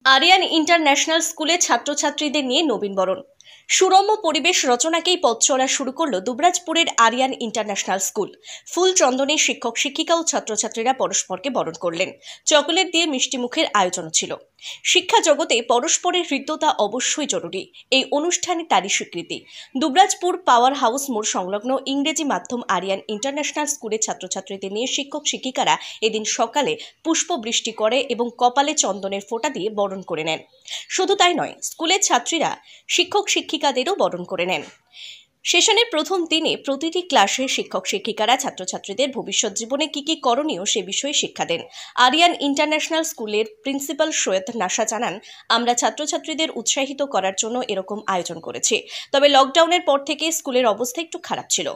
Aryan international স্কুলে ছাত্রছাত্রীদের নিয়ে নবীনবরণ। সুরম্য পরিবেশ রচনাকেই পথ চলা শুরু করলো দুবরাজপুরের আরিয়ান ইন্টারন্যাশনাল স্কুল। ফুল চন্দনে শিক্ষক শিক্ষিকা ও ছাত্রছাত্রীরা পরস্পরকে বরণ করলেন। চকোলেট দিয়ে মিষ্টি মুখের আয়োজন ছিল। শিক্ষা জগতে পরস্পরের হৃদ্যতা অবশ্যই জরুরি। এই অনুষ্ঠানে তারই স্বীকৃতি। দুবরাজপুর পাওয়ার হাউস মোড় সংলগ্ন ইংরেজি মাধ্যম আরিয়ান ইন্টারন্যাশনাল স্কুলের ছাত্রছাত্রীদের নিয়ে শিক্ষক শিক্ষিকারা এদিন সকালে পুষ্পবৃষ্টি করে এবং কপালে চন্দনের ফোঁটা দিয়ে বরণ করে নেন। শুধু তাই নয়, স্কুলের ছাত্রীরা শিক্ষক শিক্ষিকাদেরও বরণ করে নেন। সেশনের প্রথম দিনে প্রতিটি ক্লাসে শিক্ষক শিক্ষিকারা ছাত্রছাত্রীদের ভবিষ্যৎ জীবনে কি কি করণীয় সে বিষয়ে শিক্ষা দেন। আরিয়ান ইন্টারন্যাশনাল স্কুলের প্রিন্সিপাল সৈয়দ নাশা জানান, আমরা ছাত্রছাত্রীদের উৎসাহিত করার জন্য এরকম আয়োজন করেছি। তবে লকডাউনের পর থেকে স্কুলের অবস্থা একটু খারাপ ছিল,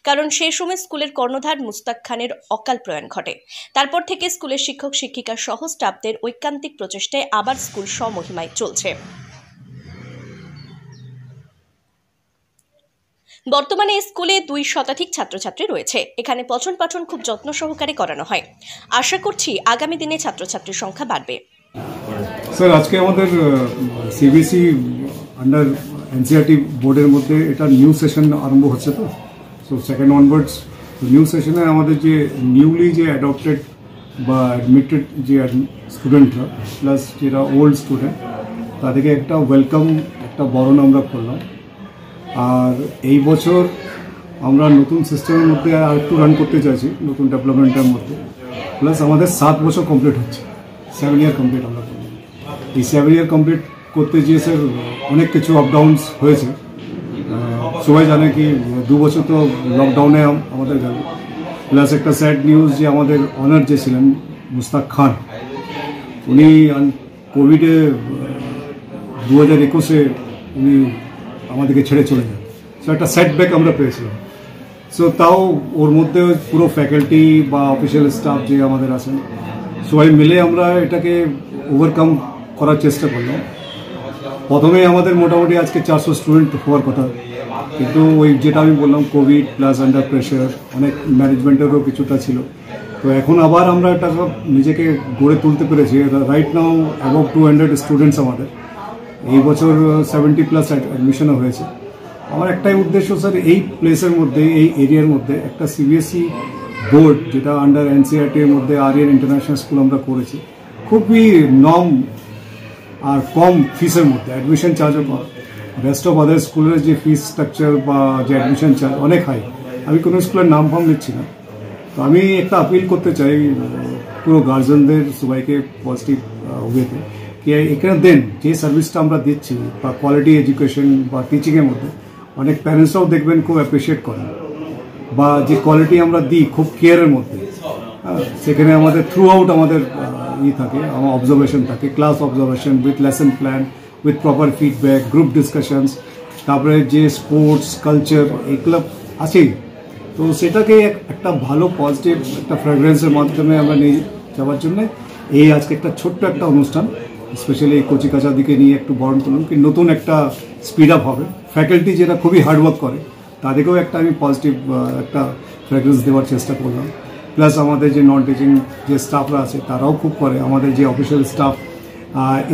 কারণ সেই সময় স্কুলের কর্ণধার মুস্তাক খানের অকাল প্রয়াণ ঘটে। তারপর থেকে স্কুলের শিক্ষক শিক্ষিকা সহ স্টাফদের ঐকান্তিক প্রচেষ্টায় আবার স্কুল স্বমহিমায় চলছে। বর্তমানে স্কুলে 2 শতাধিক ছাত্রছাত্রী রয়েছে। এখানে পঠন পাঠন খুব যত্ন সহকারে করানো হয়। আশা করছি আগামী দিনে ছাত্রছাত্রীর সংখ্যা বাড়বে। স্যার, আজকে আমাদের সিবিএসই আন্ডার এনসিআরটি বোর্ডের মধ্যে এটা নিউ সেশন আরম্ভ হচ্ছে, তো সো সেকেন্ড অনওয়ার্ডস নিউ সেশনে আমাদের যে নিউলি যে অ্যাডপ্টেড বা অ্যাডমিটেড যে স্টুডেন্টরা প্লাস যেটা ওল্ড স্টুডেন্ট, তাদেরকে একটা ওয়েলকাম, একটা বরণ আমরা করলাম। আর এই বছর আমরা নতুন সিস্টেমের মধ্যে আর একটু রান করতে চাইছি, নতুন ডেভেলপমেন্টের মধ্যে। প্লাস আমাদের 7 বছর কমপ্লিট হচ্ছে, 7 ইয়ার কমপ্লিট আমরা করলাম। এই 7 ইয়ার কমপ্লিট করতে গিয়ে স্যার অনেক কিছু আপ ডাউনস হয়েছে। সবাই জানে কি 2 বছর তো লকডাউনে আমাদের গেল। প্লাস একটা স্যাড নিউজ যে আমাদের অনার যে ছিলেন মুস্তাক খান, উনি কোভিডে 2021-এ উনি আমাদেরকে ছেড়ে চলে যান। সো একটা সেটব্যাক আমরা পেয়েছিলাম। সো তাও ওর মধ্যে পুরো ফ্যাকাল্টি বা অফিসিয়াল স্টাফ যে আমাদের আছেন, সবাই মিলে আমরা এটাকে ওভারকাম করার চেষ্টা করলাম। প্রথমে আমাদের মোটামুটি আজকে 400 স্টুডেন্ট হওয়ার কথা, কিন্তু ওই যেটা আমি বললাম কোভিড প্লাস আন্ডার প্রেশার, অনেক ম্যানেজমেন্টেরও কিছুটা ছিল। তো এখন আবার আমরা এটা সব নিজেকে গড়ে তুলতে পেরেছি। রাইট নাও অ্যাবাউট 200 স্টুডেন্টস আমাদের। এই বছর 70+ অ্যাডমিশনও হয়েছে। আমার একটাই উদ্দেশ্য স্যার, এই প্লেসের মধ্যে, এই এরিয়ার মধ্যে একটা সিবিএসই বোর্ড যেটা আন্ডার এনসিআরটির মধ্যে আরিয়ান ইন্টারন্যাশনাল স্কুল আমরা করেছি, খুবই নর্ম আর কম ফিসের মধ্যে, অ্যাডমিশন চার্জও কম। রেস্ট অফ আদার স্কুলের যে ফিস স্ট্রাকচার বা যে অ্যাডমিশন চার্জ অনেক হাই। আমি কোনো স্কুলের নাম ফাম নিচ্ছি না। তো আমি একটা আপিল করতে চাই পুরো গার্জেনদের, সবাইকে পজিটিভ ওয়েতে, কি এখানে দেন যে সার্ভিসটা আমরা দিচ্ছি বা কোয়ালিটি এডুকেশন বা টিচিংয়ের মধ্যে, অনেক প্যারেন্টসরাও দেখবেন খুব অ্যাপ্রিসিয়েট করেন, বা যে কোয়ালিটি আমরা দিই খুব কেয়ারের মধ্যে, সেখানে আমাদের থ্রু আউট আমাদের থাকে, আমার অবজারভেশন থাকে, class observation with lesson plan, with proper feedback, group discussions, তারপরে যে স্পোর্টস কালচার এগুলো আছেই। তো সেটাকে একটা ভালো পজিটিভ একটা ফ্র্যাগ্রেন্সের মাধ্যমে আমরা নিয়ে যাওয়ার জন্য এই আজকে একটা ছোট্ট একটা অনুষ্ঠান, স্পেশালি এই কচিকাঁচা দিকে নিয়ে একটু বরণ করলাম, কি নতুন একটা স্পিড আপ হবে। ফ্যাকাল্টি যেটা খুবই হার্ডওয়ার্ক করে, তাদেরকেও একটা আমি পজিটিভ একটা ফ্র্যাগ্রেন্স দেওয়ার চেষ্টা করলাম। প্লাস আমাদের যে নন টিচিং যে স্টাফরা আছে তারাও খুব করে, আমাদের যে অফিসিয়াল স্টাফ,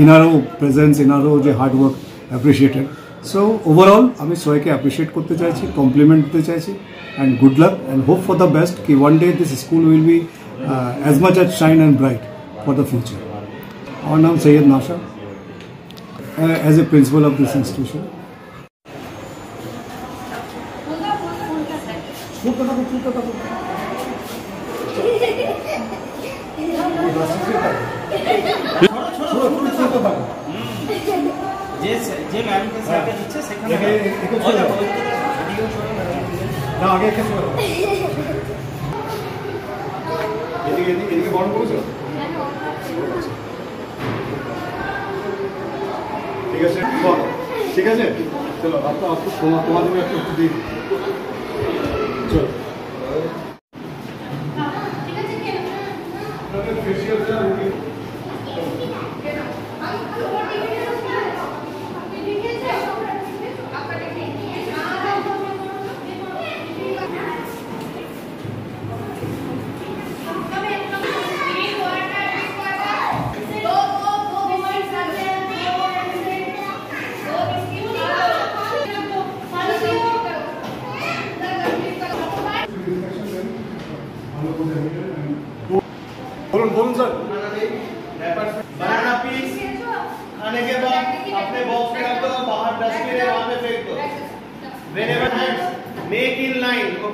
এনারও প্রেজেন্স, এনারও যে হার্ডওয়ার্ক অ্যাপ্রিসিয়েটেড। সো ওভারঅল আমি সবাইকে অ্যাপ্রিসিয়েট করতে চাইছি, কমপ্লিমেন্ট দিতে চাইছি, and good luck and hope for the best, কি one day this school will be as much as shine and bright for the future. আমার নাম Syed Nasha, as a principal of this institution. ঠিক আছে, চলো তোমাদের একটু দিই, চলো।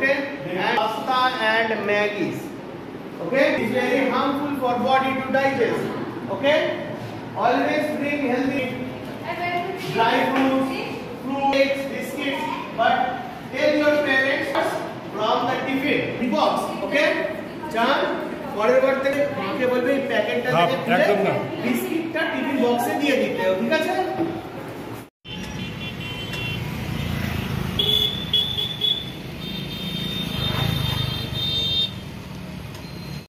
Okay, and pasta and Maggies. Okay, it's very harmful for body to digest. Okay, always bring healthy dry fruits, fruits, biscuits, but tell your parents from the tiffin box. Okay, চান পরের বার থেকে মাকে বলবে এই প্যাকেটটা থেকে বিস্কিটটা টিফিন বক্সে দিয়ে দিতে, ঠিক আছে?